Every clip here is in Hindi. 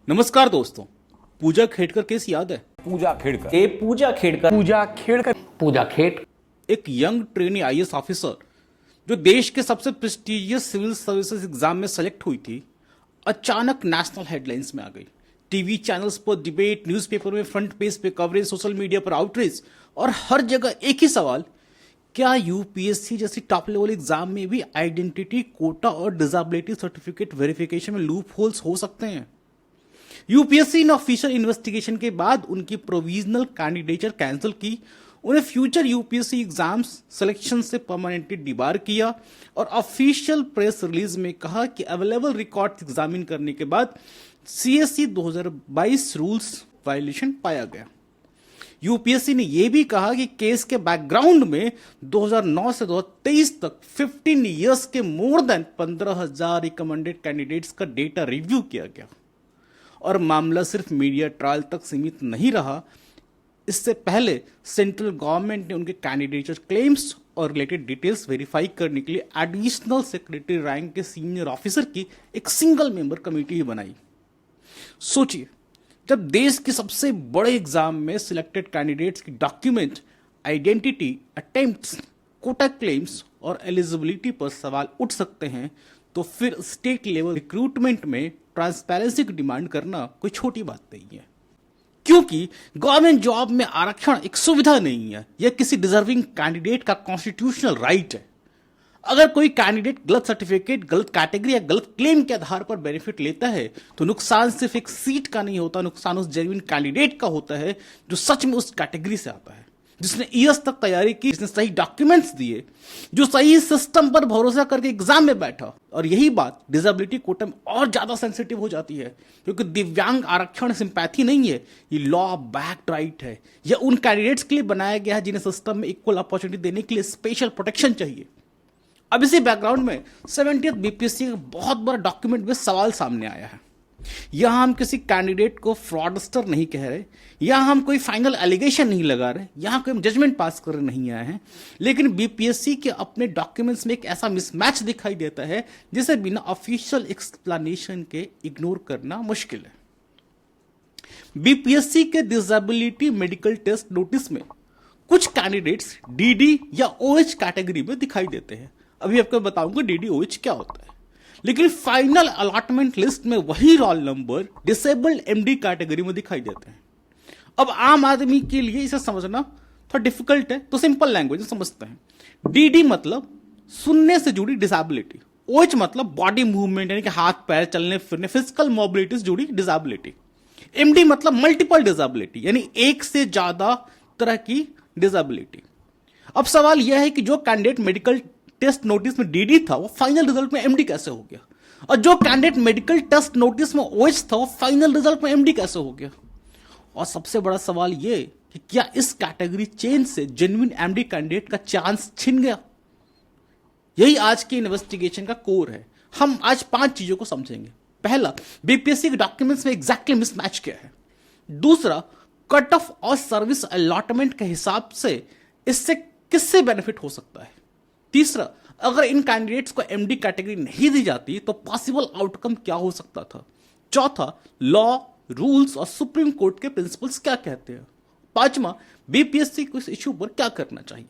नमस्कार दोस्तों। पूजा खेड़कर केस याद है? पूजा खेड़कर एक यंग ट्रेनी आईएएस ऑफिसर जो देश के सबसे प्रेस्टिजियस सिविल सर्विसेज एग्जाम में सेलेक्ट हुई थी, अचानक नेशनल हेडलाइंस में आ गई। टीवी चैनल्स पर डिबेट, न्यूज़पेपर में फ्रंट पेज पे कवरेज, सोशल मीडिया पर आउटरीच और हर जगह एक ही सवाल, क्या यूपीएससी जैसी टॉप लेवल एग्जाम में भी आइडेंटिटी, कोटा और डिसेबिलिटी सर्टिफिकेट वेरिफिकेशन में लूप होल्स हो सकते हैं? यूपीएससी ने ऑफिशियल इन्वेस्टिगेशन के बाद उनकी प्रोविजनल कैंडिडेचर कैंसिल की, उन्हें फ्यूचर यूपीएससी एग्जाम्स सिलेक्शन से परमानेंटली डिबार किया और ऑफिशियल प्रेस रिलीज में कहा कि अवेलेबल रिकॉर्ड एग्जामिन करने के बाद सीएससी 2022 रूल्स वायलेशन पाया गया। यूपीएससी ने यह भी कहा कि केस के बैकग्राउंड में 2009 से 2023 तक 15 इयर्स के मोर देन 15,000 रिकमेंडेड कैंडिडेट्स का डेटा रिव्यू किया गया और मामला सिर्फ मीडिया ट्रायल तक सीमित नहीं रहा। इससे पहले सेंट्रल गवर्नमेंट ने उनके कैंडिडेचर क्लेम्स और रिलेटेड डिटेल्स वेरीफाई करने के लिए एडिशनल सेक्रेटरी रैंक के सीनियर ऑफिसर की एक सिंगल मेंबर कमेटी बनाई। सोचिए, जब देश के सबसे बड़े एग्जाम में सिलेक्टेड कैंडिडेट्स की document, identity, attempts, quota claims और एलिजिबिलिटी पर सवाल उठ सकते हैं, तो फिर स्टेट लेवल रिक्रूटमेंट में ट्रांसपेरेंसी की डिमांड करना कोई छोटी बात नहीं है। क्योंकि गवर्नमेंट जॉब में आरक्षण एक सुविधा नहीं है, यह किसी डिजर्विंग कैंडिडेट का कॉन्स्टिट्यूशनल राइट है। अगर कोई कैंडिडेट गलत सर्टिफिकेट, गलत कैटेगरी या गलत क्लेम के आधार पर बेनिफिट लेता है तो नुकसान सिर्फ एक सीट का नहीं होता, नुकसान उस जेन्युइन कैंडिडेट का होता है जो सच में उस कैटेगरी से आता है, जिसने ईयर्स तक तैयारी की, जिसने सही डॉक्यूमेंट्स दिए, जो सही सिस्टम पर भरोसा करके एग्जाम में बैठा। और यही बात डिसेबिलिटी कोटा में और ज्यादा सेंसिटिव हो जाती है, क्योंकि दिव्यांग आरक्षण सिंपैथी नहीं है, ये लॉ बैक्ड राइट है। यह उन कैंडिडेट्स के लिए बनाया गया है जिन्हें सिस्टम में इक्वल अपॉर्चुनिटी देने के लिए स्पेशल प्रोटेक्शन चाहिए। अब इसी बैकग्राउंड में 70th बीपीएससी का बहुत बड़ा डॉक्यूमेंट में सवाल सामने आया है। यहां हम किसी कैंडिडेट को फ्रॉडस्टर नहीं कह रहे, यहां हम कोई फाइनल एलिगेशन नहीं लगा रहे, यहां कोई जजमेंट पास करने नहीं आए हैं, लेकिन बीपीएससी के अपने डॉक्यूमेंट्स में एक ऐसा मिसमैच दिखाई देता है जिसे बिना ऑफिशियल एक्सप्लेनेशन के इग्नोर करना मुश्किल है। बीपीएससी के डिसेबिलिटी मेडिकल टेस्ट नोटिस में कुछ कैंडिडेट्स डीडी या ओएच कैटेगरी में दिखाई देते हैं। अभी आपको बताऊंगा डीडी ओएच क्या होता है, लेकिन फाइनल अलॉटमेंट लिस्ट में वही roll number disabled MD category में दिखाई देते हैं। अब आम आदमी के लिए इसे समझना थोड़ा डिफिकल्ट है, तो सिंपल लैंग्वेज में समझते हैं। डीडी मतलब सुनने से जुड़ी डिसेबिलिटी, ओएच मतलब बॉडी मूवमेंट यानी कि हाथ पैर चलने फिरने, फिजिकल मोबिलिटी से जुड़ी डिसेबिलिटी। एमडी मतलब मल्टीपल डिसेबिलिटी यानी एक से ज्यादा तरह की डिसेबिलिटी। अब सवाल यह है कि जो कैंडिडेट मेडिकल टेस्ट नोटिस में डीडी था वो फाइनल रिजल्ट में एमडी कैसे हो गया, और जो कैंडिडेट मेडिकल टेस्ट नोटिस में ओएच था वो फाइनल रिजल्ट में एमडी कैसे हो गया। और सबसे बड़ा सवाल ये कि क्या इस कैटेगरी चेंज से जेन्युइन एमडी कैंडिडेट का चांस छिन गया? यही आज की इन्वेस्टिगेशन का कोर है। हम आज 5 चीजों को समझेंगे। पहला, बीपीएससी के डॉक्यूमेंट्स में एग्जैक्टली मिसमैच क्या है। दूसरा, कट ऑफ और सर्विस अलॉटमेंट के हिसाब से इससे किससे बेनिफिट हो सकता है। तीसरा, अगर इन कैंडिडेट्स को एमडी कैटेगरी नहीं दी जाती तो पॉसिबल आउटकम क्या हो सकता था। चौथा, लॉ, रूल्स और सुप्रीम कोर्ट के प्रिंसिपल्स क्या कहते हैं। पांचवा, बीपीएससी को इस इश्यू पर क्या करना चाहिए।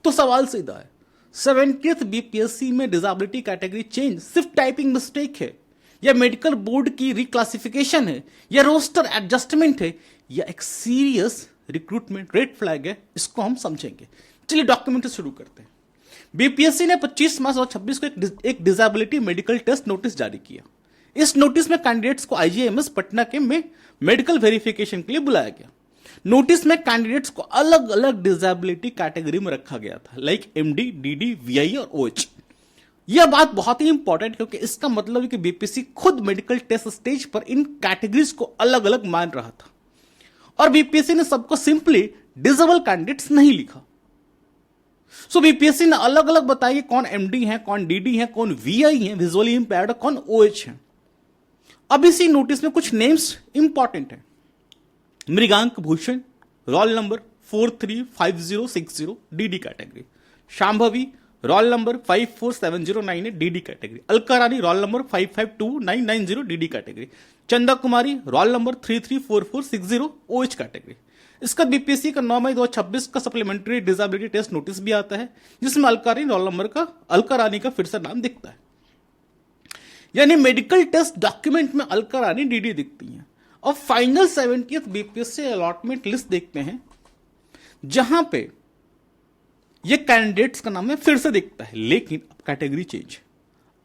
तो सवाल सीधा है, 70th बीपीएससी में डिसेबिलिटी कैटेगरी चेंज सिर्फ टाइपिंग मिस्टेक है, या मेडिकल बोर्ड की रिक्लासिफिकेशन है, या रोस्टर एडजस्टमेंट है, या एक सीरियस रिक्रूटमेंट रेड फ्लैग है? इसको हम समझेंगे। चलिए डॉक्यूमेंट से शुरू करते हैं। बीपीएससी ने 25 मार्च 2026 को एक डिसेबिलिटी मेडिकल टेस्ट नोटिस जारी किया। इस नोटिस में कैंडिडेट्स को आईजीएमएस पटना के में मेडिकल वेरिफिकेशन के लिए बुलाया गया। नोटिस में कैंडिडेट्स को अलग अलग डिसेबिलिटी कैटेगरी में रखा गया था, लाइक एमडी, डीडी, वीआई और ओएच। यह बात बहुत ही इंपॉर्टेंट, क्योंकि इसका मतलब है कि बीपीएससी खुद मेडिकल टेस्ट स्टेज पर इन कैटेगरीज को अलग अलग मान रहा था, और बीपीएससी ने सबको सिंपली डिसेबल कैंडिडेट्स नहीं लिखा। सो बीपीएससी ने अलग अलग बताया कि कौन एमडी है, कौन डीडी है, कौन वीआई है, विजुअली इंपेयर्ड, कौन ओएच है। अब इसी नोटिस में कुछ नेम्स इंपॉर्टेंट हैं। Mrigank Bhushan, roll number 435060, DD category. Shambhavi, roll number 54709 DD category. Alka Rani roll number 552990 DD category. Chanda Kumari roll number 334460 OH category. इसका बीपीएससी का 9 मई 2026 का सप्लीमेंट्री डिसेबिलिटी टेस्ट नोटिस भी आता है, जिसमें अलका रानी का फिर से नाम दिखता है। यानी मेडिकल टेस्ट डॉक्यूमेंट में अलका रानी डीडी दिखती हैं। और final 70th BPSC allotment list देखते हैं, जहां पे ये कैंडिडेट्स का नाम है फिर से दिखता है, लेकिन अब कैटेगरी चेंज।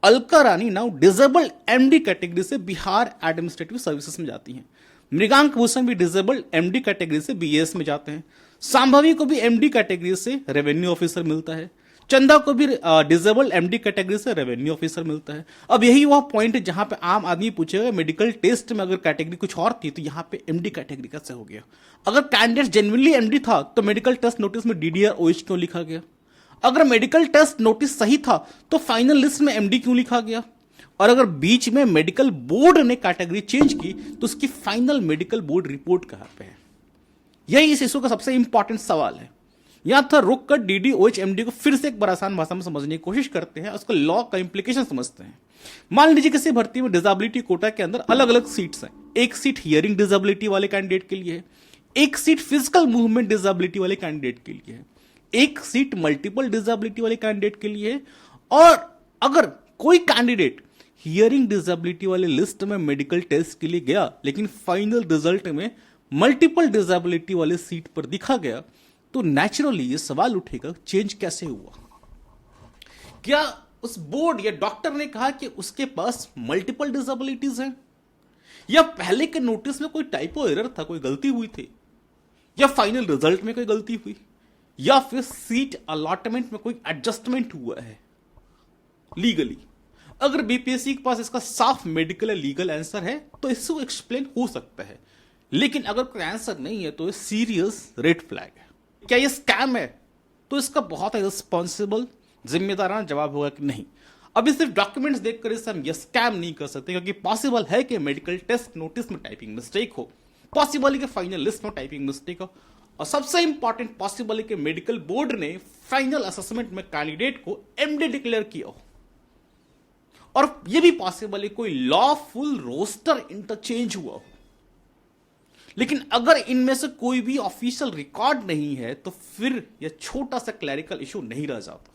अलका रानी नाउ डिसेबल्ड एमडी कैटेगरी से बिहार एडमिनिस्ट्रेटिव सर्विसेज में जाती हैं। मृगांक भूषण भी डिसेबल्ड एमडी कैटेगरी से बीएस में जाते हैं। सांभवी को भी एमडी कैटेगरी से रेवेन्यू ऑफिसर मिलता है। चंदा को भी डिसेबल्ड एमडी कैटेगरी से रेवेन्यू ऑफिसर मिलता है। अब यही वह पॉइंट है जहां पे आम आदमी पूछेगा मेडिकल टेस्ट में अगर कैटेगरी कुछ और थी तो यहां पे एमडी कैटेगरी कैसे हो गया। अगर कैंडिडेट जेन्युइनली एमडी था तो मेडिकल टेस्ट नोटिस में डीडीआर ओएच क्यों लिखा गया। अगर मेडिकल टेस्ट नोटिस सही था तो फाइनल लिस्ट में एमडी क्यों लिखा गया। और अगर बीच में मेडिकल बोर्ड ने कैटेगरी चेंज की तो उसकी फाइनल मेडिकल बोर्ड रिपोर्ट कहां पे है। यही इस इशू का सबसे इंपॉर्टेंट सवाल है। यहां था रुक कर डीडी ओएच एमडी को फिर से एक बार आसान भाषा में समझने की कोशिश करते हैं, उसको लॉ का इंप्लीकेशन समझते हैं। मान लीजिए किसी भर्ती में डिसेबिलिटी कोटा के अंदर अलग अलग सीट्स हैं। एक सीट हियरिंग डिसेबिलिटी वाले कैंडिडेट के लिए है, एक सीट फिजिकल मूवमेंट डिसेबिलिटी वाले कैंडिडेट के लिए है, एक सीट मल्टीपल डिसेबिलिटी वाले कैंडिडेट के लिए है। और अगर कोई कैंडिडेट हियरिंग डिसेबिलिटी वाले लिस्ट में मेडिकल टेस्ट के लिए गया लेकिन फाइनल रिजल्ट में मल्टीपल डिसेबिलिटी वाले सीट पर दिखा गया, तो नेचुरली ये सवाल उठेगा चेंज कैसे हुआ। क्या उस बोर्ड या डॉक्टर ने कहा कि उसके पास मल्टीपल डिसेबिलिटीज हैं, या पहले के नोटिस में कोई टाइपो एरर था, कोई गलती हुई थी, या फाइनल रिजल्ट में कोई गलती हुई, या फिर सीट अलॉटमेंट में कोई एडजस्टमेंट हुआ है लीगली। अगर बीपीएससी के पास इसका साफ मेडिकल या लीगल आंसर है तो इसको एक्सप्लेन हो सकता है, लेकिन अगर कोई आंसर नहीं है तो ये सीरियस रेड फ्लैग है। क्या ये स्कैम है, तो इसका बहुत रिस्पॉन्सिबल जिम्मेदाराना जवाब होगा कि नहीं। अभी सिर्फ डॉक्यूमेंट्स देखकर इसे हम ये स्कैम नहीं कर सकते, क्योंकि पॉसिबल है कि मेडिकल टेस्ट नोटिस में टाइपिंग मिस्टेक हो, पॉसिबल है कि फाइनल लिस्ट में टाइपिंग मिस्टेक हो, और सबसे इंपॉर्टेंट पॉसिबल है कि मेडिकल बोर्ड ने फाइनल असेसमेंट में कैंडिडेट को एमडी डिक्लेयर किया हो, और यह भी पॉसिबल है कोई लॉफुल रोस्टर इंटरचेंज हुआ हो। लेकिन अगर इनमें से कोई भी ऑफिशियल रिकॉर्ड नहीं है तो फिर यह छोटा सा क्लैरिकल इशू नहीं रह जाता,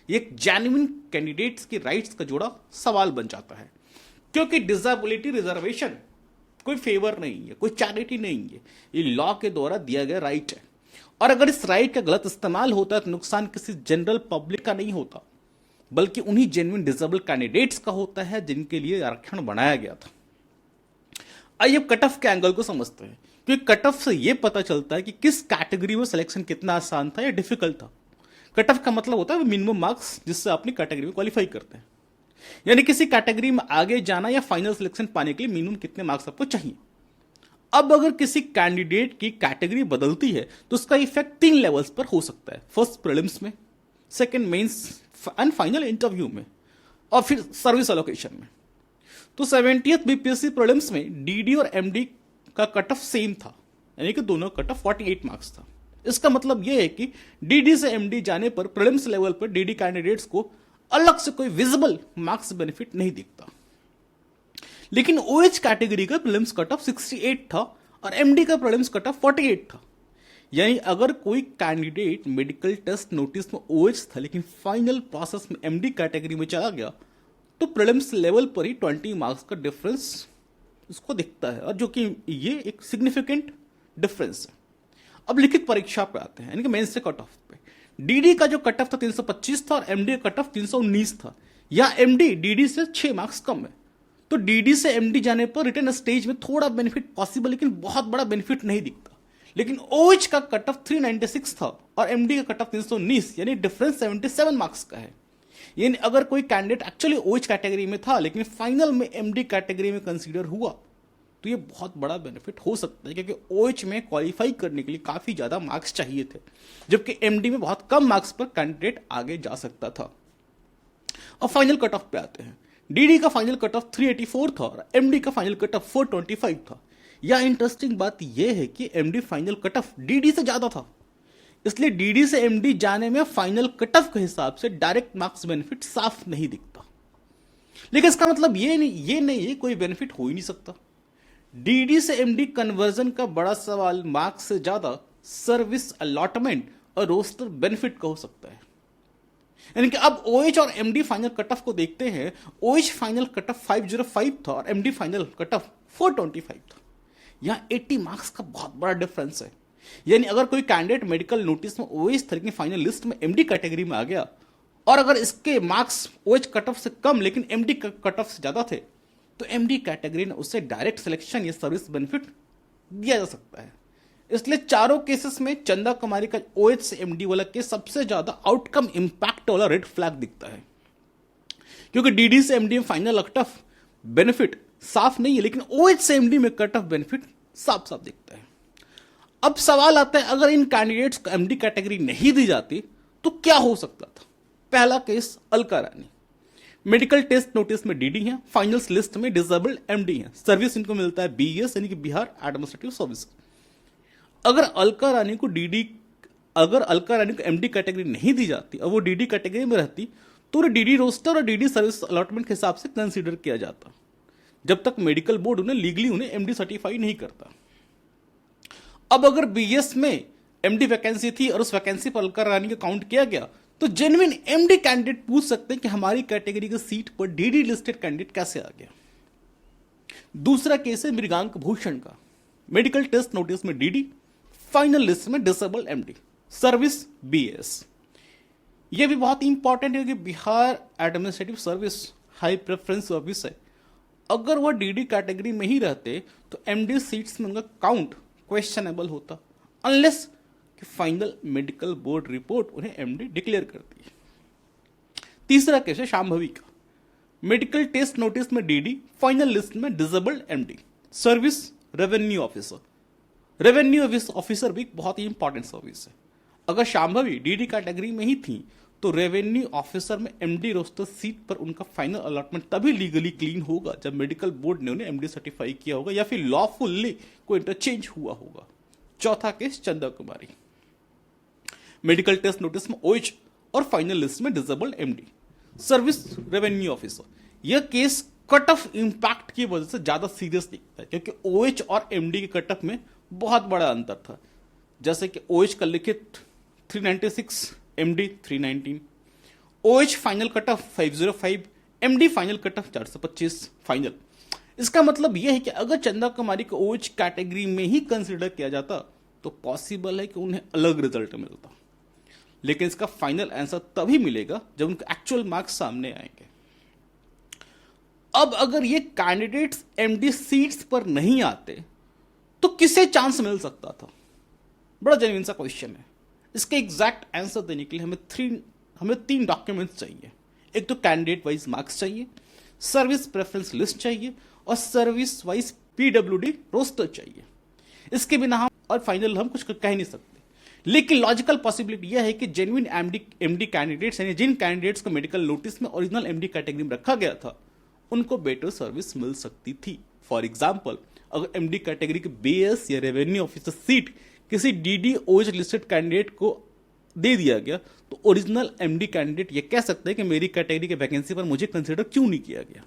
एक जेन्युइन कैंडिडेट्स की राइट्स का जोड़ा सवाल बन जाता है। क्योंकि डिसेबिलिटी रिजर्वेशन कोई फेवर नहीं है, कोई चैरिटी नहीं है, ये लॉ के द्वारा दिया गया राइट है। और अगर इस राइट का गलत इस्तेमाल होता है तो नुकसान किसी जनरल पब्लिक का नहीं होता, बल्कि उन्हीं जेन्युइन डिसेबल कैंडिडेट्स का होता है जिनके लिए आरक्षण बनाया गया था। आइए अब कट ऑफ के एंगल को समझते हैं, क्योंकि कट ऑफ से यह पता चलता है कि किस कैटेगरी में सिलेक्शन कितना आसान था या डिफिकल्ट था। कट ऑफ का मतलब होता है मिनिमम मार्क्स जिससे अपनी कैटेगरी में क्वालिफाई करते हैं, यानी किसी कैटेगरी में आगे जाना या फाइनल सिलेक्शन पाने के लिए मिनिमम कितने मार्क्स आपको चाहिए। अब अगर किसी कैंडिडेट की कैटेगरी बदलती है तो उसका इफेक्ट 3 लेवल्स पर हो सकता है। फर्स्ट प्रीलिम्स में, second mains and final interview में, और फिर सर्विस एलोकेशन में। तो 70th बीपीएससी प्रीलिम्स में डीडी और एमडी का कट ऑफ सेम था, यानी कि दोनों कट ऑफ 48 मार्क्स था। इसका मतलब यह है कि डीडी से एमडी जाने पर प्रीलिम्स लेवल पर डीडी कैंडिडेट्स को अलग से कोई विजिबल मार्क्स बेनिफिट नहीं दिखता। लेकिन ओएच कैटेगरी का प्रीलिम्स कट ऑफ 68 था और एमडी का प्रीलिम्स कट ऑफ 48 था। यानी अगर कोई कैंडिडेट मेडिकल टेस्ट नोटिस में ओएच था लेकिन फाइनल प्रोसेस में एमडी कैटेगरी में चला गया तो प्रीलिम्स लेवल पर ही 20 मार्क्स का डिफरेंस उसको दिखता है, और जो कि ये एक सिग्निफिकेंट डिफरेंस है। अब लिखित परीक्षा पे आते हैं, यानी कि मेंस से कट ऑफ पे। डीडी का जो कट ऑफ था 325 था और एमडी का कट ऑफ 319 था, या एमडी डीडी से 6 मार्क्स कम है। तो डीडी से एमडी जाने पर रिटर्न स्टेज में थोड़ा बेनिफिट पॉसिबल, लेकिन बहुत बड़ा बेनिफिट नहीं दिखता। लेकिन ओएच का कट ऑफ 396 था और एमडी का कट ऑफ 319, यानी डिफरेंस 77 मार्क्स का है। यानी अगर कोई कैंडिडेट एक्चुअली ओएच कैटेगरी में था लेकिन फाइनल में एमडी कैटेगरी में कंसीडर हुआ तो ये बहुत बड़ा बेनिफिट हो सकता है, क्योंकि ओएच में क्वालिफाई करने के लिए काफी ज्यादा मार्क्स चाहिए थे, जबकि एमडी में बहुत कम मार्क्स पर कैंडिडेट आगे जा सकता था। और फाइनल कट ऑफ पे आते हैं। डीडी का फाइनल कट ऑफ 384 था और एमडी का फाइनल कट ऑफ 425 था। यह इंटरेस्टिंग बात यह है कि MD final cut off DD से ज्यादा था, इसलिए डीडी से एमडी जाने में फाइनल कट ऑफ के हिसाब से डायरेक्ट मार्क्स बेनिफिट साफ नहीं दिखता। लेकिन इसका मतलब ये नहीं है कोई बेनिफिट हो ही नहीं सकता। डीडी से एमडी कन्वर्जन का बड़ा सवाल मार्क्स से ज्यादा सर्विस अलॉटमेंट और रोस्टर बेनिफिट का हो सकता है। यानी कि अब ओएच और एमडी फाइनल कट ऑफ को देखते हैं। ओएच फाइनल कट ऑफ 505 था और एमडी फाइनल कट ऑफ 425 था। यहां 80 मार्क्स का बहुत बड़ा डिफरेंस है। यानी अगर कोई कैंडिडेट मेडिकल नोटिस में ओएच तरह की फाइनल लिस्ट में एमडी कैटेगरी में आ गया और अगर इसके मार्क्स ओएच कट ऑफ से कम लेकिन एमडी कट ऑफ से ज्यादा थे तो एमडी कैटेगरी ने उससे डायरेक्ट सिलेक्शन या सर्विस बेनिफिट दिया जा सकता है। इसलिए चारों केसेस में चंदा कुमारी का ओएच से एमडी वाला केस सबसे ज्यादा आउटकम इंपैक्ट वाला रेड फ्लैग दिखता है, क्योंकि डीडी से एमडी में फाइनल कट ऑफ बेनिफिट साफ नहीं है लेकिन ओएच से एमडी में कट ऑफ बेनिफिट साफ साफ दिखता है। अब सवाल आता है अगर इन कैंडिडेट्स को एमडी कैटेगरी नहीं दी जाती तो क्या हो सकता था। पहला केस अलका रानी, मेडिकल टेस्ट नोटिस में डीडी है, फाइनल्स लिस्ट में डिसेबल्ड एमडी है, सर्विस इनको मिलता है बीएस यानी कि बिहार एडमिनिस्ट्रेटिव सर्विस। अगर अलका रानी को एमडी कैटेगरी नहीं दी जाती और वो डीडी कैटेगरी में रहती तो उन्हें डीडी रोस्टर और डीडी सर्विस अलॉटमेंट के हिसाब से कंसीडर किया जाता, जब तक मेडिकल बोर्ड उन्हें लीगली उन्हें एमडी सर्टिफाई नहीं करता। अब अगर बीएस में एमडी वैकेंसी थी और उस वैकेंसी पर अलका रानी का काउंट किया गया तो जेन्युइन एमडी कैंडिडेट पूछ सकते हैं कि हमारी कैटेगरी की सीट पर डीडी लिस्टेड कैंडिडेट कैसे आ गया। दूसरा केस है मृगांक भूषण का, मेडिकल टेस्ट नोटिस में डीडी, फाइनल लिस्ट में डिसेबल्ड एमडी, सर्विस बीएस। यह भी बहुत इंपॉर्टेंट है कि Bihar administrative service high preference service है। अगर वह डीडी कैटेगरी में ही रहते तो एमडी सीट्स में उनका काउंट क्वेश्चनेबल होता, अनलेस कि फाइनल मेडिकल बोर्ड रिपोर्ट उन्हें एमडी डिक्लेयर करती है। तीसरा केस है शांभवी का, मेडिकल टेस्ट नोटिस में डीडी, फाइनल लिस्ट में disabled MD, service revenue officer. Revenue officer भी बहुत ही इंपॉर्टेंट सर्विस है। अगर शांभवी डीडी कैटेगरी में ही थी तो रेवेन्यू ऑफिसर में एमडी रोस्टर सीट पर उनका फाइनल अलॉटमेंट तभी लीगली क्लीन होगा जब मेडिकल बोर्ड ने उन्हें एमडी सर्टिफाई किया होगा या फिर लॉफुली कोई इंटरचेंज हुआ होगा। चौथा केस चंदा कुमारी, मेडिकल टेस्ट नोटिस में ओएच और फाइनल लिस्ट में disabled MD, service revenue officer. यह केस कट ऑफ इंपैक्ट की वजह से ज्यादा सीरियस दिखता है क्योंकि ओएच और एमडी के कट ऑफ में बहुत बड़ा अंतर था। जैसे कि ओएच का लिखित 396, MD 319, OH final cut off 505, MD final cut off 425 final. इसका मतलब यह है कि अगर चंदा कुमारी को ओएच कैटेगरी में ही कंसीडर किया जाता तो पॉसिबल है कि उन्हें अलग रिजल्ट मिलता, लेकिन इसका फाइनल आंसर तभी मिलेगा जब उनके एक्चुअल मार्क्स सामने आएंगे। अब अगर ये कैंडिडेट्स एमडी सीट्स पर नहीं आते तो किसे चांस मिल सकता था? बड़ा जेन्युइन सा क्वेश्चन है। इसके एग्जैक्ट आंसर देने के लिए हमें 3 डॉक्यूमेंट्स चाहिए। एक तो कैंडिडेट वाइज मार्क्स चाहिए, सर्विस प्रेफरेंस लिस्ट चाहिए और सर्विस वाइज पीडब्ल्यूडी रोस्टर चाहिए। इसके बिना हम और फाइनल हम कुछ कह नहीं सकते। लेकिन लॉजिकल पॉसिबिलिटी यह है कि जेन्युइन एमडी कैंडिडेट्स यानी जिन कैंडिडेट्स को मेडिकल नोटिस में ओरिजिनल एमडी कैटेगरी में रखा गया था उनको बेटर सर्विस मिल सकती थी। फॉर एग्जाम्पल, अगर एमडी कैटेगरी के बीएस या रेवेन्यू ऑफिसर सीट किसी डीडी ओएच लिस्टेड कैंडिडेट को दे दिया गया तो ओरिजिनल एमडी कैंडिडेट ये कह सकते हैं कि मेरी कैटेगरी के वैकेंसी पर मुझे कंसीडर क्यों नहीं किया गया।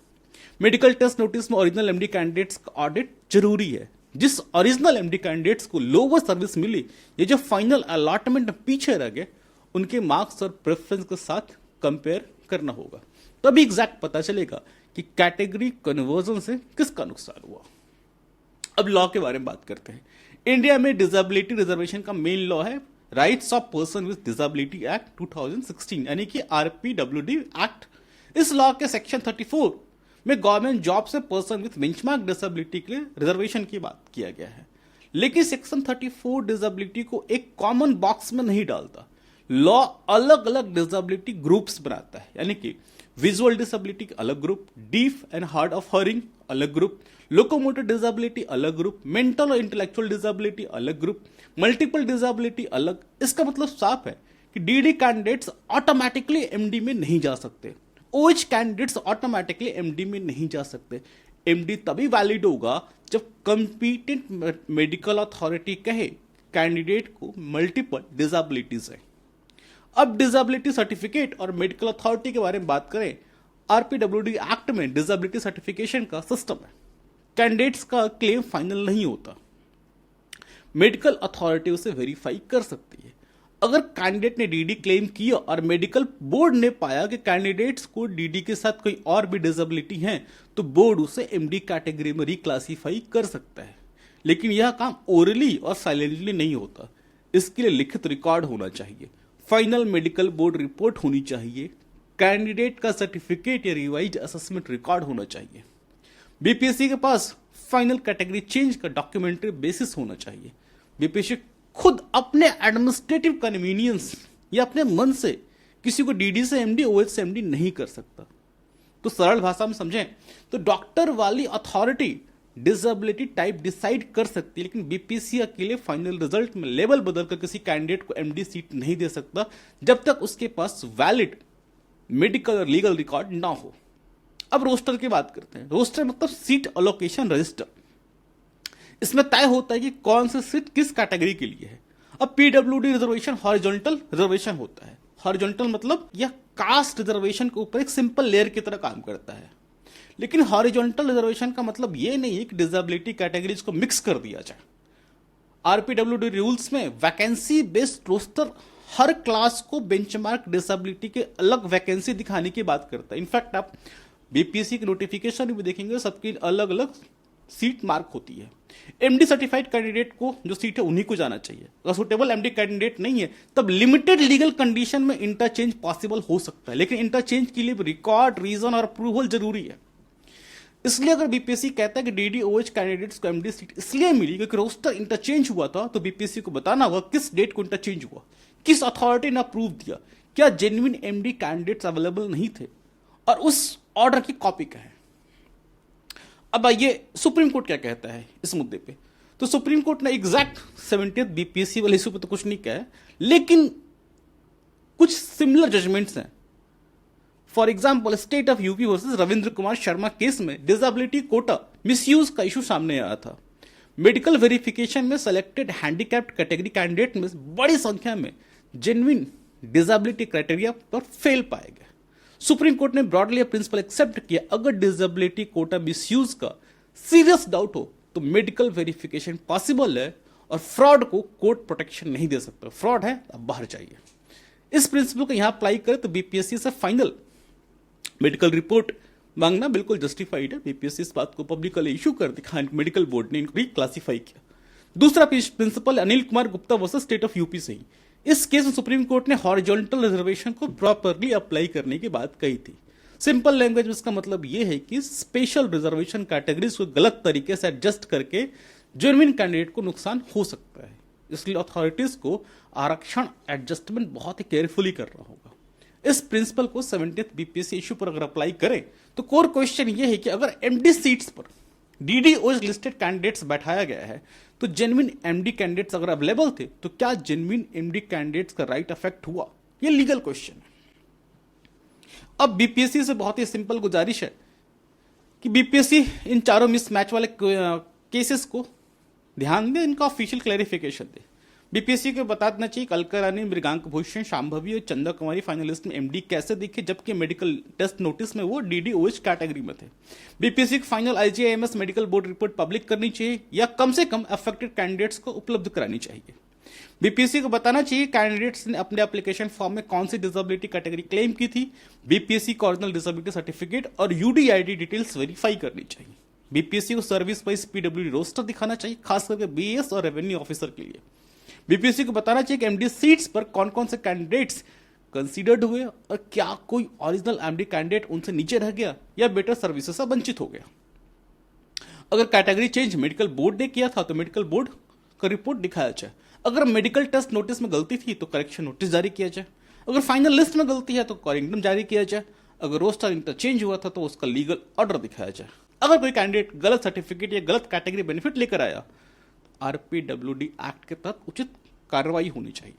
मेडिकल टेस्ट नोटिस में ओरिजिनल एमडी कैंडिडेट्स का ऑडिट जरूरी है। जिस ओरिजिनल एमडी कैंडिडेट्स को लोअर सर्विस मिली ये जो फाइनल अलॉटमेंट में पीछे रह गए उनके मार्क्स और प्रेफरेंस के साथ कंपेयर करना होगा, तभी एग्जैक्ट पता चलेगा कि कैटेगरी कन्वर्जन से किसका नुकसान हुआ। अब लॉ के बारे में बात करते हैं। इंडिया में डिसेबिलिटी रिजर्वेशन का मेन लॉ है rights of person with disability act 2016 यानी कि आरपीडब्ल्यूडी एक्ट। इस लॉ के सेक्शन 34 में गवर्नमेंट जॉब से पर्सन विद बेंचमार्क डिसेबिलिटी के लिए रिजर्वेशन की बात किया गया है, लेकिन सेक्शन 34 डिसेबिलिटी को एक कॉमन बॉक्स में नहीं डालता। लॉ अलग अलग डिसेबिलिटी ग्रुप्स बनाता है, यानी कि विजुअल डिसेबिलिटी अलग group, deaf and hard of hearing अलग ग्रुप, लोकोमोटर डिसेबिलिटी अलग ग्रुप, मेंटल और इंटेलेक्चुअल डिसेबिलिटी अलग ग्रुप, मल्टीपल डिसेबिलिटी अलग। इसका मतलब साफ है कि डीडी कैंडिडेट्स ऑटोमेटिकली एमडी में नहीं जा सकते, ओएच कैंडिडेट्स ऑटोमेटिकली एमडी में नहीं जा सकते। एमडी तभी वैलिड होगा जब कंपीटेंट मेडिकल अथॉरिटी कहे कैंडिडेट को मल्टीपल डिसेबिलिटीज है। अब डिसेबिलिटी सर्टिफिकेट और मेडिकल अथॉरिटी के बारे में बात करें, आरपीडब्ल्यूडी एक्ट में डिसेबिलिटी सर्टिफिकेशन का सिस्टम है। कैंडिडेट्स का क्लेम फाइनल नहीं होता, मेडिकल अथॉरिटी उसे वेरीफाई कर सकती है। अगर कैंडिडेट ने डीडी क्लेम किया और मेडिकल बोर्ड ने पाया कि कैंडिडेट्स को डीडी के साथ कोई और भी डिसेबिलिटी है, तो बोर्ड उसे एमडी कैटेगरी में रिक्लासीफाई कर सकता है। लेकिन यह काम ओरली और साइलेंटली नहीं होता, इसके लिए लिखित रिकॉर्ड होना चाहिए, फाइनल मेडिकल बोर्ड रिपोर्ट होनी चाहिए, कैंडिडेट का सर्टिफिकेट या रिवाइज असेसमेंट रिकॉर्ड होना चाहिए। बीपीएससी के पास फाइनल कैटेगरी चेंज का डॉक्यूमेंट्री बेसिस होना चाहिए। बीपीएससी खुद अपने एडमिनिस्ट्रेटिव कन्वीनियंस या अपने मन से किसी को डीडी से एमडी, ओएच से एमडी नहीं कर सकता। तो सरल भाषा में समझें तो डॉक्टर वाली अथॉरिटी डिसेबिलिटी टाइप डिसाइड कर सकती है, लेकिन बीपीएससी अकेले फाइनल रिजल्ट में लेवल बदलकर किसी कैंडिडेट को एमडी सीट नहीं दे सकता जब तक उसके पास वैलिड मेडिकल और लीगल रिकॉर्ड ना हो। अब रोस्टर की बात करते हैं। रोस्टर मतलब सीट अलोकेशन रजिस्टर। इसमें तय होता है कि कौन सी सीट किस कैटेगरी के लिए है। अब पीडब्ल्यूडी रिजर्वेशन हॉरिजॉन्टल रिजर्वेशन होता है। हॉरिजॉन्टल मतलब यह कास्ट रिजर्वेशन के ऊपर एक सिंपल लेयर की तरह काम करता है, लेकिन हॉरिजॉन्टल रिजर्वेशन का मतलब यह नहीं है कि डिसेबिलिटी कैटेगरीज को मिक्स कर दिया जाए। आरपीडब्ल्यूडी रूल्स में वैकेंसी बेस्ड रोस्टर हर क्लास को बेंचमार्क डिसेबिलिटी के अलग वैकेंसी दिखाने की बात करता है। इनफैक्ट आप बीपीएससी के नोटिफिकेशन भी देखेंगे, सबकी अलग अलग सीट मार्क होती है। एमडी सर्टिफाइड कैंडिडेट को जो सीट है उन्हीं को जाना चाहिए। अगर सुटेबल एमडी कैंडिडेट नहीं है तब लिमिटेड लीगल कंडीशन में इंटरचेंज पॉसिबल हो सकता है, लेकिन इंटरचेंज के लिए रिकॉर्ड, रीजन और अप्रूवल जरूरी है। इसलिए अगर बीपीएससी कहता है कि डीडी ओएच कैंडिडेट्स को एमडी सीट इसलिए मिली क्योंकि रोस्टर इंटरचेंज हुआ था, तो बीपीएससी को बताना होगा किस डेट को इंटरचेंज हुआ, किस अथॉरिटी ने अप्रूव दिया, क्या जेन्युइन एमडी कैंडिडेट्स अवेलेबल नहीं थे और उस ऑर्डर की कॉपी क्या है। अब आइए सुप्रीम कोर्ट क्या कहता है इस मुद्दे पे। तो सुप्रीम कोर्ट ने एग्जैक्ट 70th बीपीएससी वाले इशू पे तो कुछ नहीं कहा है, लेकिन कुछ सिमिलर जजमेंट्स हैं। For example state of UP versus Ravindra Kumar Sharma case में डिसेबिलिटी कोटा मिसयूज का इशू सामने आया था। मेडिकल वेरिफिकेशन में सेलेक्टेड हैंडीकैप्ड कैटेगरी कैंडिडेट में बड़ी संख्या में जेन्युइन डिसेबिलिटी क्राइटेरिया पर फेल पाए गए। सुप्रीम कोर्ट ने ब्रॉडली प्रिंसिपल एक्सेप्ट किया, अगर डिसेबिलिटी कोटा मिसयूज का सीरियस डाउट हो तो मेडिकल वेरिफिकेशन पॉसिबल है और फ्रॉड को कोर्ट प्रोटेक्शन नहीं दे सकता। फ्रॉड है अब बाहर जाइए। इस प्रिंसिपल को यहां अप्लाई करें तो बीपीएससी से फाइनल मेडिकल रिपोर्ट मांगना बिल्कुल जस्टिफाइड है। बीपीएससी इस बात को पब्लिकली इशू कर दिखा, मेडिकल बोर्ड ने इनको रिक्लासीफाई किया। दूसरा principal Anil Kumar Gupta versus state of UP से ही। इस केस में सुप्रीम कोर्ट ने हॉरिजॉन्टल रिजर्वेशन को प्रॉपरली अप्लाई करने की बात कही थी। सिंपल लैंग्वेज में इसका मतलब यह है कि स्पेशल रिजर्वेशन कैटेगरीज को गलत तरीके से एडजस्ट करके जेन्युइन कैंडिडेट को नुकसान हो सकता है, इसलिए अथॉरिटीज को आरक्षण एडजस्टमेंट बहुत ही केयरफुली करना होगा। इस प्रिंसिपल को 70th बीपीएससी इशू पर अगर अप्लाई करें तो कोर क्वेश्चन यह है कि अगर एमडी सीट्स पर डीडी ओएच लिस्टेड कैंडिडेट्स बैठाया गया है तो जेन्युइन एमडी कैंडिडेट्स अगर अवेलेबल थे तो क्या जेन्युइन एमडी कैंडिडेट्स का राइट अफेक्ट हुआ, ये लीगल क्वेश्चन है। अब बीपीएससी से बहुत ही सिंपल गुजारिश है कि बीपीएससी इन चारों मिसमैच वाले केसेस को ध्यान दे, इनका ऑफिशियल क्लैरिफिकेशन दे। बीपीएससी को बता देना चाहिए कलका रानी, मृगांक भूषण, शांभवी और चंदा कुमारी फाइनलिस्ट में एमडी कैसे दिखे, जबकि मेडिकल टेस्ट नोटिस में वो डीडी ओएच कैटेगरी में थे। बीपीएससी को final IGIMS medical board report public करनी चाहिए या कम से कम अफेक्टेड कैंडिडेट्स को उपलब्ध करानी चाहिए। बीपीएससी को बताना चाहिए कैंडिडेट्स ने अपने एप्लीकेशन फॉर्म में कौन सी डिसेबिलिटी कैटेगरी क्लेम की थी। बीपीएससी को ओरिजिनल डिसेबिलिटी सर्टिफिकेट और यूडीआईडी डिटेल्स वेरीफाई करनी चाहिए। बीपीएससी को सर्विस वाइज पीडब्ल्यूडी रोस्टर दिखाना चाहिए, खास करके बीएस और रेवेन्यू ऑफिसर के लिए। बीपीएससी को बताना चाहिए कि एमडी सीट्स पर कौन कौन से कैंडिडेट्स कंसीडर्ड हुए और क्या कोई ओरिजिनल एमडी कैंडिडेट उनसे नीचे रह गया या बेटर सर्विसेज से वंचित हो गया। अगर कैटेगरी चेंज मेडिकल बोर्ड ने किया था तो मेडिकल बोर्ड का रिपोर्ट दिखाया जाए। अगर मेडिकल टेस्ट नोटिस में गलती थी तो करेक्शन नोटिस जारी किया जाए। अगर फाइनल लिस्ट में गलती है तो कॉरिंडम जारी किया जाए। अगर रोस्टर इंटरचेंज हुआ था तो उसका लीगल ऑर्डर दिखाया जाए। अगर कोई कैंडिडेट गलत सर्टिफिकेट या गलत कैटेगरी बेनिफिट लेकर आया, आरपीडब्ल्यूडी एक्ट के तहत उचित कार्रवाई होनी चाहिए।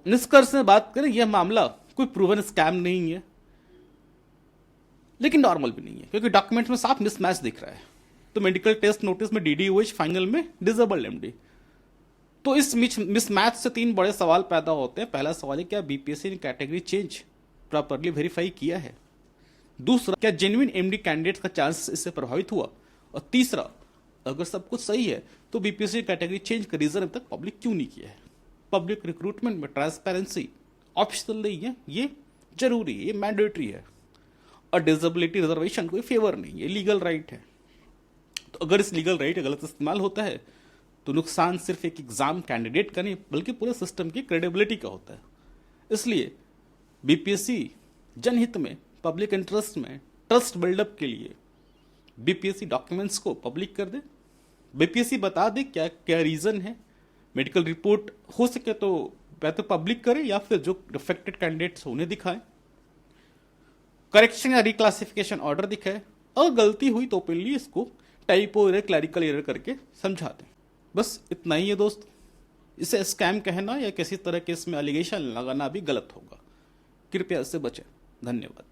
निष्कर्ष में बात करें, यह मामला कोई प्रूवन स्कैम नहीं है, लेकिन नॉर्मल भी नहीं है, क्योंकि डॉक्यूमेंट्स में साफ मिसमैच दिख रहा है। तो मेडिकल टेस्ट नोटिस में डीडीओएच, फाइनल में डिसेबल्ड एमडी। तो इस मिसमैच से 3 बड़े सवाल पैदा होते हैं। पहला सवाल है, क्या बीपीएससी ने कैटेगरी चेंज प्रॉपरली वेरीफाई किया है? दूसरा, क्या जेन्युइन एमडी कैंडिडेट्स का चांस इससे प्रभावित हुआ? और तीसरा, अगर सब कुछ सही है तो बीपीएससी कैटेगरी चेंज का रीजन अब तक पब्लिक क्यों नहीं किया है? पब्लिक रिक्रूटमेंट में ट्रांसपेरेंसी ऑप्शनल नहीं है, ये जरूरी है, ये मैंडेटरी है। और डिसेबिलिटी रिजर्वेशन कोई फेवर नहीं है, लीगल राइट है। तो अगर इस लीगल राइट का गलत इस्तेमाल होता है तो नुकसान सिर्फ एक एग्जाम कैंडिडेट का नहीं बल्कि पूरे सिस्टम की क्रेडिबिलिटी का होता है। इसलिए बीपीएससी जनहित में, पब्लिक इंटरेस्ट में, ट्रस्ट बिल्डअप के लिए बीपीएससी डॉक्यूमेंट्स को पब्लिक कर दे। बीपीएससी बता दे क्या क्या रीजन है। मेडिकल रिपोर्ट हो सके तो बेहतर पब्लिक करे या फिर जो डिफेक्टेड कैंडिडेट्स उन्हें दिखाए, करेक्शन या रिक्लासिफिकेशन ऑर्डर दिखाए। और गलती हुई तो ओपनली इसको टाइपो एरर, क्लैरिकल एरर करके समझा दें। बस इतना ही है दोस्त। इसे स्कैम कहना या किसी तरह के इसमें एलिगेशन लगाना भी गलत होगा। कृपया इससे बचें। धन्यवाद।